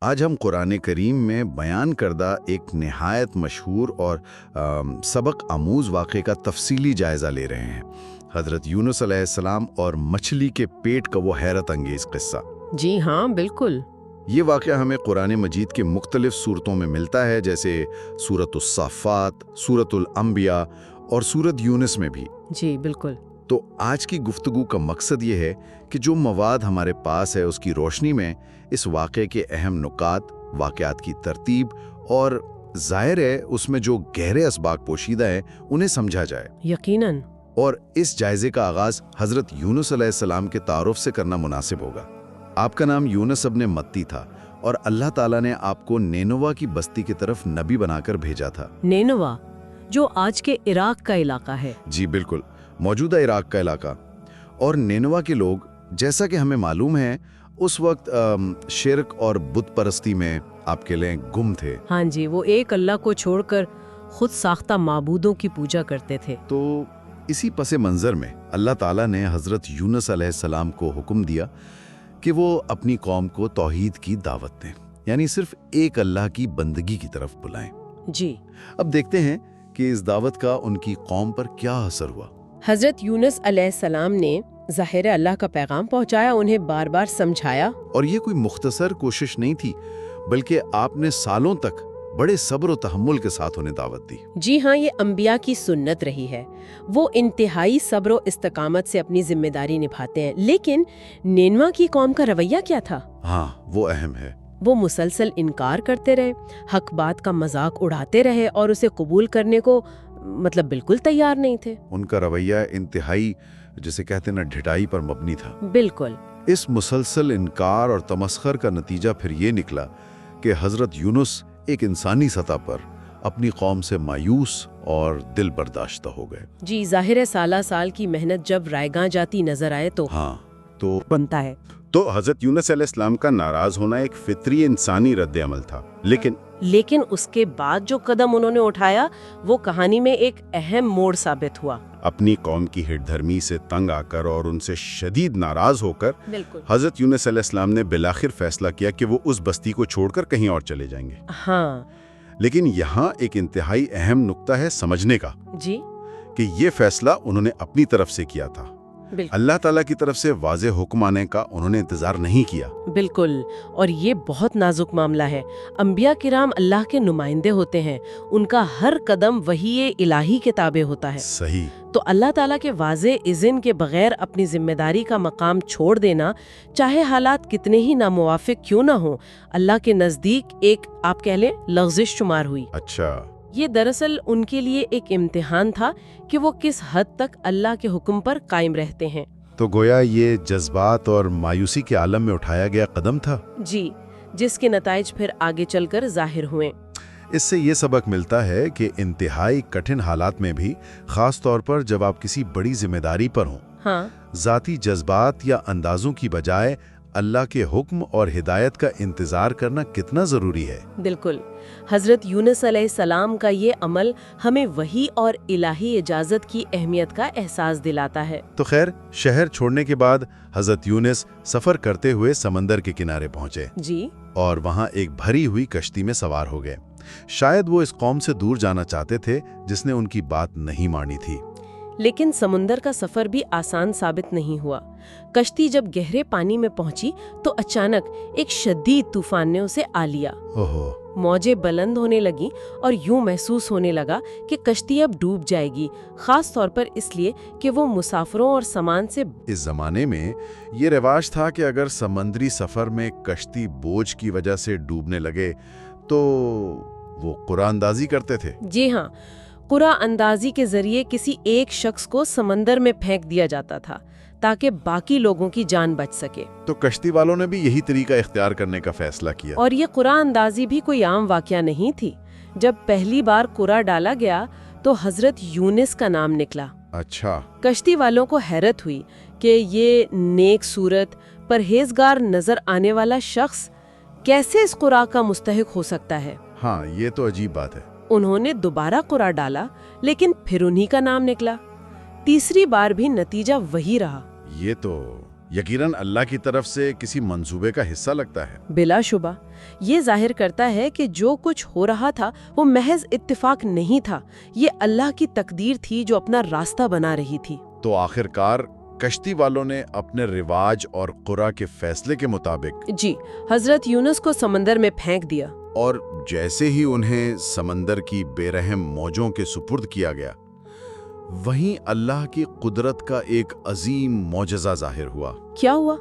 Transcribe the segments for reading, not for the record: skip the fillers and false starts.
آج ہم قرآن کریم میں بیان کردہ ایک نہایت مشہور اور سبق آموز واقعے کا تفصیلی جائزہ لے رہے ہیں۔ حضرت یونس علیہ السلام اور مچھلی کے پیٹ کا وہ حیرت انگیز قصہ۔ جی ہاں، بالکل۔ یہ واقعہ ہمیں قرآن مجید کے مختلف صورتوں میں ملتا ہے، جیسے سورۃ الصافات، سورۃ الانبیاء اور سورۃ یونس میں بھی۔ جی بالکل۔ تو آج کی گفتگو کا مقصد یہ ہے کہ جو مواد ہمارے پاس ہے اس کی روشنی میں اس واقعے کے اہم نکات، واقعات کی ترتیب اور ظاہر ہے اس میں جو گہرے اسباق پوشیدہ ہیں انہیں سمجھا جائے۔ یقیناً۔ اور اس جائزے کا آغاز حضرت یونس علیہ السلام کے تعارف سے کرنا مناسب ہوگا۔ آپ کا نام یونس ابن متی تھا اور اللہ تعالیٰ نے آپ کو نینوا کی بستی کی طرف نبی بنا کر بھیجا تھا۔ نینوا، جو آج کے عراق کا علاقہ ہے۔ جی بالکل، موجودہ عراق کا علاقہ۔ اور نینوا کے لوگ، جیسا کہ ہمیں معلوم ہے، اس وقت شرک اور بت پرستی میں آپ کے لیے گم تھے۔ ہاں جی، وہ ایک اللہ کو چھوڑ کر خود ساختہ معبودوں کی پوجا کرتے تھے۔ تو اسی پس منظر میں اللہ تعالیٰ نے حضرت یونس علیہ السلام کو حکم دیا کہ وہ اپنی قوم کو توحید کی دعوت دیں، یعنی صرف ایک اللہ کی بندگی کی طرف بلائیں۔ جی، اب دیکھتے ہیں کہ اس دعوت کا ان کی قوم پر کیا اثر ہوا۔ حضرت یونس علیہ السلام نے ظاہر اللہ کا پیغام پہنچایا، انہیں بار بار سمجھایا۔ اور یہ کوئی مختصر کوشش نہیں تھی، بلکہ آپ نے سالوں تک بڑے صبر و تحمل کے ساتھ انہیں دعوت دی۔ جی ہاں، یہ انبیاء کی سنت رہی ہے، وہ انتہائی صبر و استقامت سے اپنی ذمہ داری نبھاتے ہیں۔ لیکن نینوا کی قوم کا رویہ کیا تھا؟ ہاں، وہ اہم ہے۔ وہ مسلسل انکار کرتے رہے، حق بات کا مذاق اڑاتے رہے اور اسے قبول کرنے کو بالکل تیار نہیں تھے۔ ان کا رویہ انتہائی، جسے کہتے ہیں نا، ڈھٹائی پر مبنی تھا۔ بالکل۔ اس مسلسل انکار اور تمسخر کا نتیجہ پھر یہ نکلا کہ حضرت یونس ایک انسانی سطح پر اپنی قوم سے مایوس اور دل برداشتہ ہو گئے۔ جی، ظاہر ہے سالہ سال کی محنت جب رائیگاں جاتی نظر آئے تو بنتا ہے۔ تو حضرت یونس علیہ السلام کا ناراض ہونا ایک فطری انسانی رد عمل تھا، لیکن اس کے بعد جو قدم انہوں نے اٹھایا وہ کہانی میں ایک اہم موڑ ثابت ہوا۔ اپنی قوم کی ہٹ دھرمی سے تنگ آ کر اور ان سے شدید ناراض ہو کر بالکل۔ حضرت یونس علیہ السلام نے بالآخر فیصلہ کیا کہ وہ اس بستی کو چھوڑ کر کہیں اور چلے جائیں گے۔ ہاں، لیکن یہاں ایک انتہائی اہم نقطہ ہے سمجھنے کا، جی، کہ یہ فیصلہ انہوں نے اپنی طرف سے کیا تھا۔ بالکل۔ اللہ تعالیٰ کی طرف سے واضح حکم آنے کا انہوں نے انتظار نہیں کیا۔ بالکل، اور یہ بہت نازک معاملہ ہے۔ انبیاء کرام اللہ کے نمائندے ہوتے ہیں، ان کا ہر قدم وحی الہی کے تابع ہوتا ہے۔ صحیح۔ تو اللہ تعالیٰ کے واضح اذن کے بغیر اپنی ذمہ داری کا مقام چھوڑ دینا، چاہے حالات کتنے ہی ناموافق کیوں نہ ہوں، اللہ کے نزدیک ایک، آپ کہہ لیں، لغزش شمار ہوئی۔ اچھا۔ یہ دراصل ان کے لیے ایک امتحان تھا کہ وہ کس حد تک اللہ کے حکم پر قائم رہتے ہیں۔ تو گویا یہ جذبات اور مایوسی کے عالم میں اٹھایا گیا قدم تھا۔ جی، جس کے نتائج پھر آگے چل کر ظاہر ہوئے۔ اس سے یہ سبق ملتا ہے کہ انتہائی کٹھن حالات میں بھی، خاص طور پر جب آپ کسی بڑی ذمہ داری پر ہوں، ذاتی جذبات یا اندازوں کی بجائے اللہ کے حکم اور ہدایت کا انتظار کرنا کتنا ضروری ہے۔ بالکل۔ حضرت یونس علیہ السلام کا یہ عمل ہمیں وحی اور الہی اجازت کی اہمیت کا احساس دلاتا ہے۔ تو خیر، شہر چھوڑنے کے بعد حضرت یونس سفر کرتے ہوئے سمندر کے کنارے پہنچے۔ جی۔ اور وہاں ایک بھری ہوئی کشتی میں سوار ہو گئے۔ شاید وہ اس قوم سے دور جانا چاہتے تھے جس نے ان کی بات نہیں مانی تھی۔ لیکن سمندر کا سفر بھی آسان ثابت نہیں ہوا۔ کشتی جب گہرے پانی میں پہنچی تو اچانک ایک شدید طوفان نے اسے آ لیا۔ موجیں بلند ہونے لگیں اور یوں محسوس ہونے لگا کہ کشتی اب ڈوب جائے گی، خاص طور پر اس لیے کہ وہ مسافروں اور سامان سے۔ اس زمانے میں یہ رواج تھا کہ اگر سمندری سفر میں کشتی بوجھ کی وجہ سے ڈوبنے لگے تو وہ قرآن اندازی کرتے تھے۔ جی ہاں، قرآن اندازی کے ذریعے کسی ایک شخص کو سمندر میں پھینک دیا جاتا تھا تاکہ باقی لوگوں کی جان بچ سکے۔ تو کشتی والوں نے بھی یہی طریقہ اختیار کرنے کا فیصلہ کیا۔ اور یہ قرآن اندازی بھی کوئی عام واقعہ نہیں تھی۔ جب پہلی بار قرآن ڈالا گیا تو حضرت یونس کا نام نکلا۔ اچھا۔ کشتی والوں کو حیرت ہوئی کہ یہ نیک صورت، پرہیزگار نظر آنے والا شخص کیسے اس قرآن کا مستحق ہو سکتا ہے۔ ہاں، یہ تو عجیب بات ہے۔ انہوں نے دوبارہ قرآن ڈالا، لیکن پھر انہی کا نام نکلا۔ تیسری بار بھی نتیجہ وہی رہا۔ یہ تو یقیناً اللہ کی طرف سے کسی منصوبے کا حصہ لگتا ہے۔ بلا شبہ یہ ظاہر کرتا ہے کہ جو کچھ ہو رہا تھا وہ محض اتفاق نہیں تھا، یہ اللہ کی تقدیر تھی جو اپنا راستہ بنا رہی تھی۔ تو آخر کار کشتی والوں نے اپنے رواج اور قرآن کے فیصلے کے مطابق جی حضرت یونس کو سمندر میں پھینک دیا، اور جیسے ہی انہیں سمندر کی بے رحم موجوں کے سپرد کیا گیا، وہیں اللہ کی قدرت کا ایک عظیم معجزہ ظاہر ہوا۔ کیا ہوا؟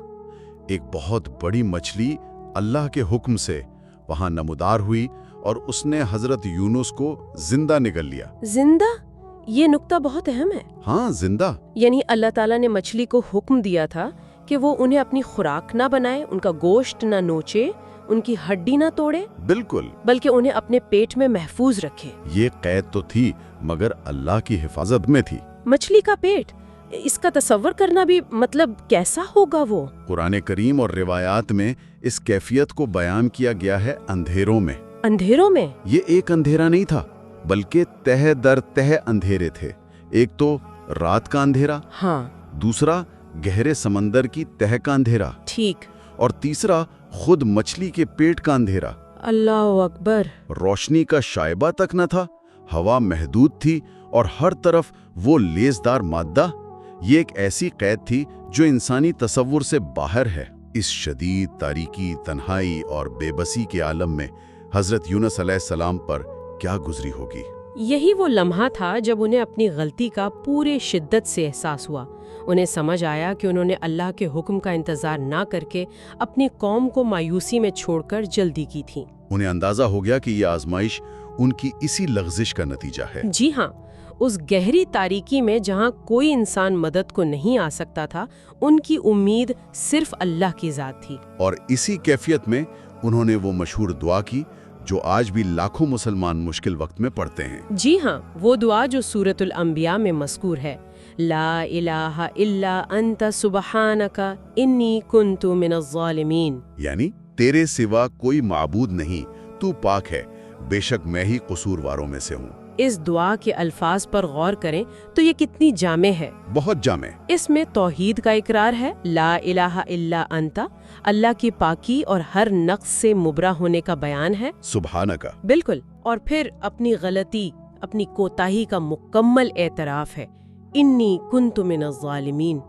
ایک بہت بڑی مچھلی اللہ کے حکم سے وہاں نمودار ہوئی اور اس نے حضرت یونس کو زندہ نگل لیا۔ زندہ؟ یہ نقطہ بہت اہم ہے۔ ہاں، زندہ۔ یعنی اللہ تعالیٰ نے مچھلی کو حکم دیا تھا کہ وہ انہیں اپنی خوراک نہ بنائے، ان کا گوشت نہ نوچے، ان کی ہڈی نہ توڑے، بالکل، بلکہ انہیں اپنے پیٹ میں محفوظ رکھے۔ یہ قید تو تھی مگر اللہ کی حفاظت میں تھی۔ مچھلی کا پیٹ، اس کا تصور کرنا بھی مطلب کیسا ہوگا وہ؟ قرآن کریم اور روایات میں اس کیفیت کو بیان کیا گیا ہے اندھیروں میں۔ اندھیروں میں؟ یہ ایک اندھیرا نہیں تھا بلکہ تہہ در تہہ اندھیرے تھے۔ ایک تو رات کا اندھیرا، ہاں، دوسرا گہرے سمندر کی تہہ کا اندھیرا، ٹھیک، اور تیسرا خود مچھلی کے پیٹ کا اندھیرا۔ اللہ اکبر۔ روشنی کا شائبہ تک نہ تھا، ہوا محدود تھی اور ہر طرف وہ لیزدار مادہ۔ یہ ایک ایسی قید تھی جو انسانی تصور سے باہر ہے۔ اس شدید تاریکی، تنہائی اور بے بسی کے عالم میں حضرت یونس علیہ السلام پر کیا گزری ہوگی؟ یہی وہ لمحہ تھا جب انہیں اپنی غلطی کا پورے شدت سے احساس ہوا۔ انہیں سمجھ آیا کہ انہوں نے اللہ کے حکم کا انتظار نہ کر کے اپنی قوم کو مایوسی میں چھوڑ کر جلدی کی تھی۔ انہیں اندازہ ہو گیا کہ یہ آزمائش ان کی اسی لغزش کا نتیجہ ہے۔ جی ہاں، اس گہری تاریکی میں جہاں کوئی انسان مدد کو نہیں آ سکتا تھا، ان کی امید صرف اللہ کی ذات تھی۔ اور اسی کیفیت میں انہوں نے وہ مشہور دعا کی جو آج بھی لاکھوں مسلمان مشکل وقت میں پڑھتے ہیں۔ جی ہاں، وہ دعا جو سورۃ الانبیاء میں مذکور ہے، لا الہ الا انت سبحانک انی کنت من الظالمین، یعنی تیرے سوا کوئی معبود نہیں، تو پاک ہے، بے شک میں ہی قصورواروں میں سے ہوں۔ اس دعا کے الفاظ پر غور کریں تو یہ کتنی جامع ہے۔ بہت جامع۔ اس میں توحید کا اقرار ہے، لا الہ الا انت، اللہ کی پاکی اور ہر نقص سے مبرا ہونے کا بیان ہے، سبحانک، بالکل، اور پھر اپنی غلطی، اپنی کوتاہی کا مکمل اعتراف ہے، انی کنت من الظالمین۔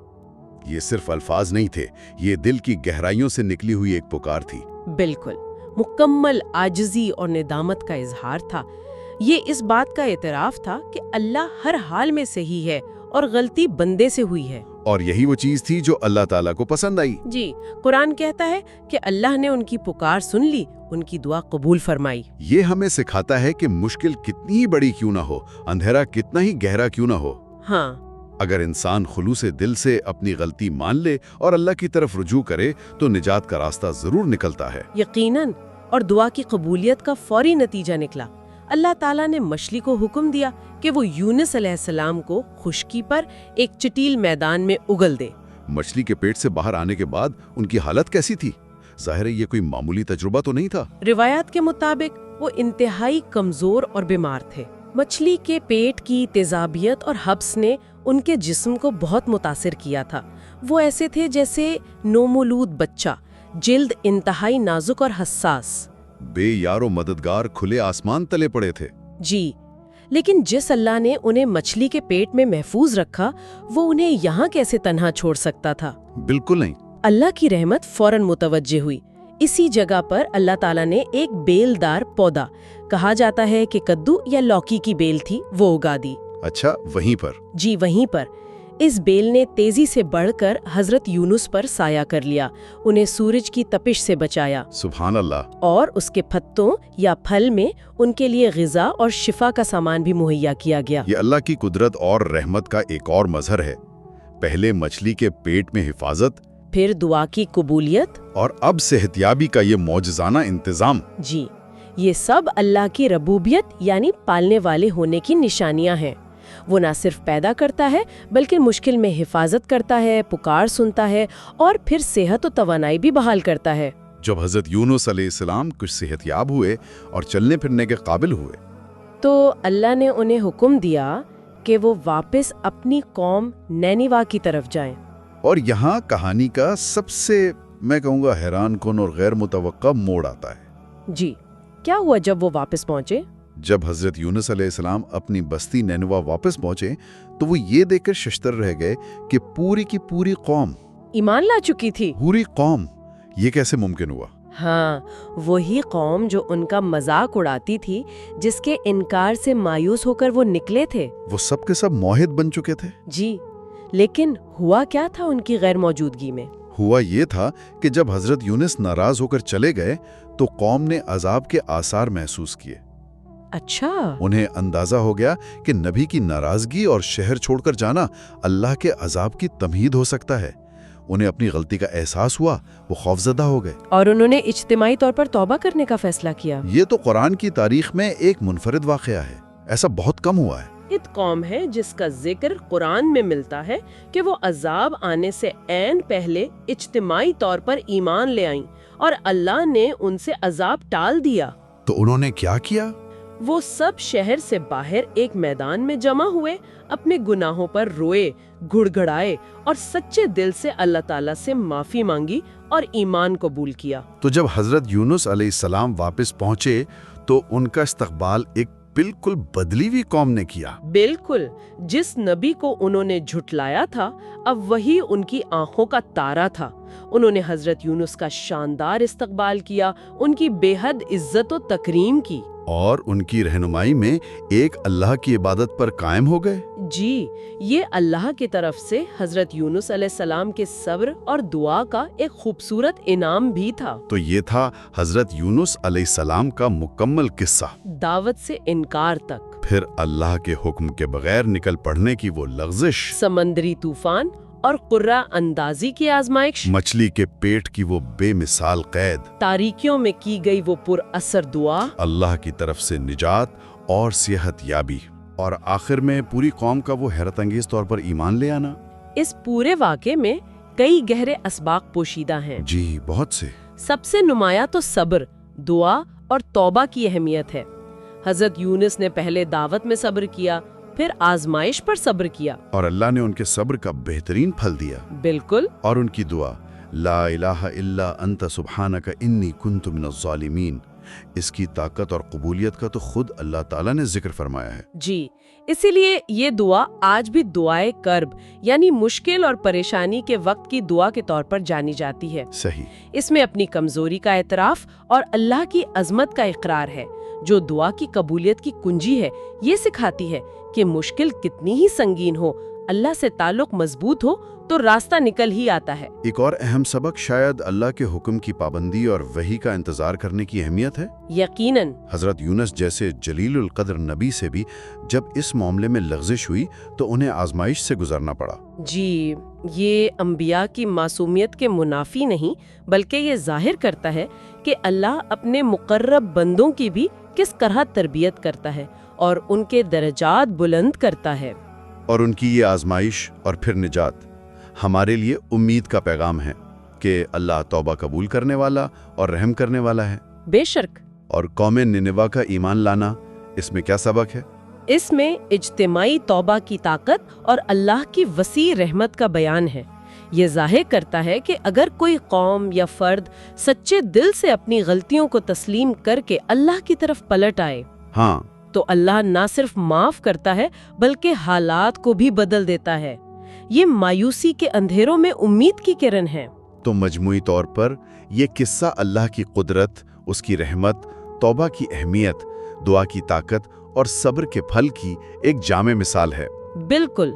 یہ صرف الفاظ نہیں تھے، یہ دل کی گہرائیوں سے نکلی ہوئی ایک پکار تھی۔ بالکل، مکمل عاجزی اور ندامت کا اظہار تھا۔ یہ اس بات کا اعتراف تھا کہ اللہ ہر حال میں صحیح ہے اور غلطی بندے سے ہوئی ہے۔ اور یہی وہ چیز تھی جو اللہ تعالیٰ کو پسند آئی۔ جی، قرآن کہتا ہے کہ اللہ نے ان کی پکار سن لی، ان کی دعا قبول فرمائی۔ یہ ہمیں سکھاتا ہے کہ مشکل کتنی ہی بڑی کیوں نہ ہو، اندھیرا کتنا ہی گہرا کیوں نہ ہو، ہاں، اگر انسان خلوص دل سے اپنی غلطی مان لے اور اللہ کی طرف رجوع کرے تو نجات کا راستہ ضرور نکلتا ہے۔ یقیناً، اور دعا کی قبولیت کا فوری نتیجہ نکلا۔ اللہ تعالیٰ نے مچھلی کو حکم دیا کہ وہ یونس علیہ السلام کو خشکی پر ایک چٹیل میدان میں اگل دے۔ مچھلی کے پیٹ سے باہر آنے کے بعد ان کی حالت کیسی تھی؟ ظاہر ہے یہ کوئی معمولی تجربہ تو نہیں تھا۔ روایات کے مطابق وہ انتہائی کمزور اور بیمار تھے۔ مچھلی کے پیٹ کی تیزابیت اور حبس نے ان کے جسم کو بہت متاثر کیا تھا۔ وہ ایسے تھے جیسے نومولود بچہ، جلد انتہائی نازک اور حساس، بے یار و مددگار کھلے آسمان تلے پڑے تھے۔ جی، لیکن جس اللہ نے انہیں مچھلی کے پیٹ میں محفوظ رکھا، وہ انہیں یہاں کیسے تنہا چھوڑ سکتا تھا؟ بالکل نہیں۔ اللہ کی رحمت فوراً متوجہ ہوئی۔ اسی جگہ پر اللہ تعالیٰ نے ایک بیل دار پودا، کہا جاتا ہے کہ کدو یا لوکی کی بیل تھی، وہ اگا دی۔ اچھا، وہیں پر؟ جی، وہیں پر۔ اس بیل نے تیزی سے بڑھ کر حضرت یونس پر سایہ کر لیا، انہیں سورج کی تپش سے بچایا، سبحان اللہ۔ اور اس کے پتوں یا پھل میں ان کے لیے غذا اور شفا کا سامان بھی مہیا کیا گیا۔ یہ اللہ کی قدرت اور رحمت کا ایک اور مظہر ہے۔ پہلے مچھلی کے پیٹ میں حفاظت، پھر دعا کی قبولیت، اور اب صحتیابی کا یہ معجزانہ انتظام۔ جی، یہ سب اللہ کی ربوبیت یعنی پالنے والے ہونے کی نشانیاں ہیں۔ وہ نہ صرف پیدا کرتا ہے بلکہ مشکل میں حفاظت کرتا ہے، پکار سنتا ہے، اور پھر صحت و توانائی بھی بحال کرتا ہے۔ جب حضرت یونس علیہ السلام کچھ صحت یاب ہوئے اور چلنے پھرنے کے قابل ہوئے تو اللہ نے انہیں حکم دیا کہ وہ واپس اپنی قوم نینیوا کی طرف جائیں۔ اور یہاں کہانی کا سب سے میں کہوں گا حیران کن اور غیر متوقع موڑ آتا ہے۔ جی، کیا ہوا جب وہ واپس پہنچے؟ جب حضرت یونس علیہ السلام اپنی بستی نینوا واپس پہنچے تو وہ یہ دیکھ کر ششتر رہ گئے کہ پوری کی پوری قوم ایمان لا چکی تھی۔ پوری قوم، یہ کیسے ممکن ہوا؟ ہاں، وہی قوم جو ان کا مذاق اڑاتی تھی، جس کے انکار سے مایوس ہو کر وہ نکلے تھے، وہ سب کے سب موحد بن چکے تھے۔ جی، لیکن ہوا کیا تھا ان کی غیر موجودگی میں؟ ہوا یہ تھا کہ جب حضرت یونس ناراض ہو کر چلے گئے تو قوم نے عذاب کے آثار محسوس کیے۔ اچھا، انہیں اندازہ ہو گیا کہ نبی کی ناراضگی اور شہر چھوڑ کر جانا اللہ کے عذاب کی تمہید ہو سکتا ہے۔ انہیں اپنی غلطی کا احساس ہوا، وہ خوفزدہ ہو گئے اور انہوں نے اجتماعی طور پر توبہ کرنے کا فیصلہ کیا۔ یہ تو قرآن کی تاریخ میں ایک منفرد واقعہ ہے، ایسا بہت کم ہوا ہے۔ ایک قوم ہے جس کا ذکر قرآن میں ملتا ہے کہ وہ عذاب آنے سے عین پہلے اجتماعی طور پر ایمان لے آئیں اور اللہ نے ان سے عذاب ٹال دیا۔ تو انہوں نے کیا کیا؟ وہ سب شہر سے باہر ایک میدان میں جمع ہوئے، اپنے گناہوں پر روئے، گڑ گڑائے اور سچے دل سے اللہ تعالیٰ سے معافی مانگی اور ایمان قبول کیا۔ تو جب حضرت یونس علیہ السلام واپس پہنچے تو ان کا استقبال ایک بالکل بدلی ہوئی قوم نے کیا۔ بالکل، جس نبی کو انہوں نے جھٹلایا تھا اب وہی ان کی آنکھوں کا تارا تھا۔ انہوں نے حضرت یونس کا شاندار استقبال کیا، ان کی بے حد عزت و تکریم کی اور ان کی رہنمائی میں ایک اللہ کی عبادت پر قائم ہو گئے۔ جی، یہ اللہ کی طرف سے حضرت یونس علیہ السلام کے صبر اور دعا کا ایک خوبصورت انعام بھی تھا۔ تو یہ تھا حضرت یونس علیہ السلام کا مکمل قصہ، دعوت سے انکار تک، پھر اللہ کے حکم کے بغیر نکل پڑنے کی وہ لغزش، سمندری طوفان اور قرہ اندازی کی آزمائش، مچھلی کے پیٹ کی وہ بے مثال قید، تاریکیوں میں کی گئی وہ پر اثر دعا، اللہ کی طرف سے نجات اور صحت یابی، اور آخر میں پوری قوم کا وہ حیرت انگیز طور پر ایمان لے آنا۔ اس پورے واقعے میں کئی گہرے اسباق پوشیدہ ہیں۔ جی، بہت سے۔ سب سے نمایاں تو صبر، دعا اور توبہ کی اہمیت ہے۔ حضرت یونس نے پہلے دعوت میں صبر کیا، پھر آزمائش پر صبر کیا، اور اللہ نے ان کے صبر کا بہترین پھل دیا۔ بالکل، اور ان کی دعا لا الہ الا انت سبحانک انی کنت من الظالمین، اس کی طاقت اور قبولیت کا تو خود اللہ تعالیٰ نے ذکر فرمایا ہے۔ جی، اسی لیے یہ دعا آج بھی دعائے کرب یعنی مشکل اور پریشانی کے وقت کی دعا کے طور پر جانی جاتی ہے۔ صحیح۔ اس میں اپنی کمزوری کا اعتراف اور اللہ کی عظمت کا اقرار ہے، جو دعا کی قبولیت کی کنجی ہے۔ یہ سکھاتی ہے کہ مشکل کتنی ہی سنگین ہو، اللہ سے تعلق مضبوط ہو تو راستہ نکل ہی آتا ہے۔ ایک اور اہم سبق شاید اللہ کے حکم کی پابندی اور وحی کا انتظار کرنے کی اہمیت ہے۔ یقیناً، حضرت یونس جیسے جلیل القدر نبی سے بھی جب اس معاملے میں لغزش ہوئی تو انہیں آزمائش سے گزرنا پڑا۔ جی، یہ انبیاء کی معصومیت کے منافی نہیں، بلکہ یہ ظاہر کرتا ہے کہ اللہ اپنے مقرب بندوں کی بھی کس طرح تربیت کرتا ہے اور ان کے درجات بلند کرتا ہے۔ اور ان کی یہ آزمائش اور پھر نجات ہمارے لیے امید کا پیغام ہے کہ اللہ توبہ قبول کرنے والا اور رحم کرنے والا ہے۔ بے شک۔ اور قوم نینوا کا ایمان لانا، اس میں کیا سبق ہے؟ اس میں اجتماعی توبہ کی طاقت اور اللہ کی وسیع رحمت کا بیان ہے۔ یہ ظاہر کرتا ہے کہ اگر کوئی قوم یا فرد سچے دل سے اپنی غلطیوں کو تسلیم کر کے اللہ کی طرف پلٹ آئے، ہاں، تو اللہ نہ صرف معاف کرتا ہے بلکہ حالات کو بھی بدل دیتا ہے۔ یہ مایوسی کے اندھیروں میں امید کی کرن ہے۔ تو مجموعی طور پر یہ قصہ اللہ کی قدرت، اس کی رحمت، توبہ کی اہمیت، دعا کی طاقت اور صبر کے پھل کی ایک جامع مثال ہے۔ بالکل۔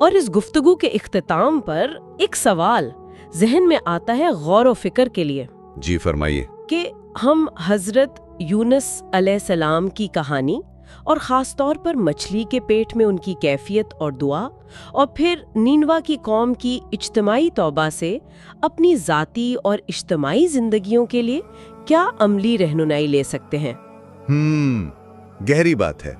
اور اس گفتگو کے اختتام پر ایک سوال ذہن میں آتا ہے غور و فکر کے لیے۔ جی فرمائیے۔ کہ ہم حضرت یونس علیہ السلام کی کہانی اور خاص طور پر مچھلی کے پیٹ میں ان کی کیفیت اور دعا، اور پھر نینوا کی قوم کی اجتماعی توبہ سے اپنی ذاتی اور اجتماعی زندگیوں کے لیے کیا عملی رہنمائی لے سکتے ہیں؟ گہری بات ہے۔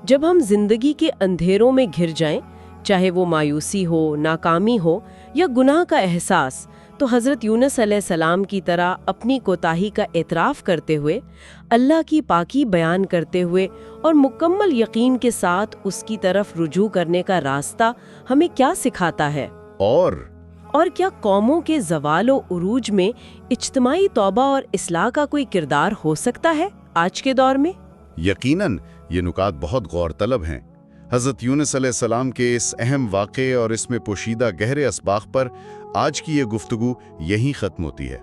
جب ہم زندگی کے اندھیروں میں گھر جائیں، چاہے وہ مایوسی ہو، ناکامی ہو یا گناہ کا احساس، تو حضرت یونس علیہ السلام کی طرح اپنی کوتاہی کا اعتراف کرتے ہوئے، اللہ کی پاکی بیان کرتے ہوئے اور مکمل یقین کے ساتھ اس کی طرف رجوع کرنے کا راستہ ہمیں کیا سکھاتا ہے؟ اور کیا قوموں کے زوال و عروج میں اجتماعی توبہ اور اصلاح کا کوئی کردار ہو سکتا ہے آج کے دور میں؟ یقیناً یہ نکات بہت غور طلب ہیں۔ حضرت یونس علیہ السلام کے اس اہم واقعے اور اس میں پوشیدہ گہرے اسباق پر آج کی یہ گفتگو یہیں ختم ہوتی ہے۔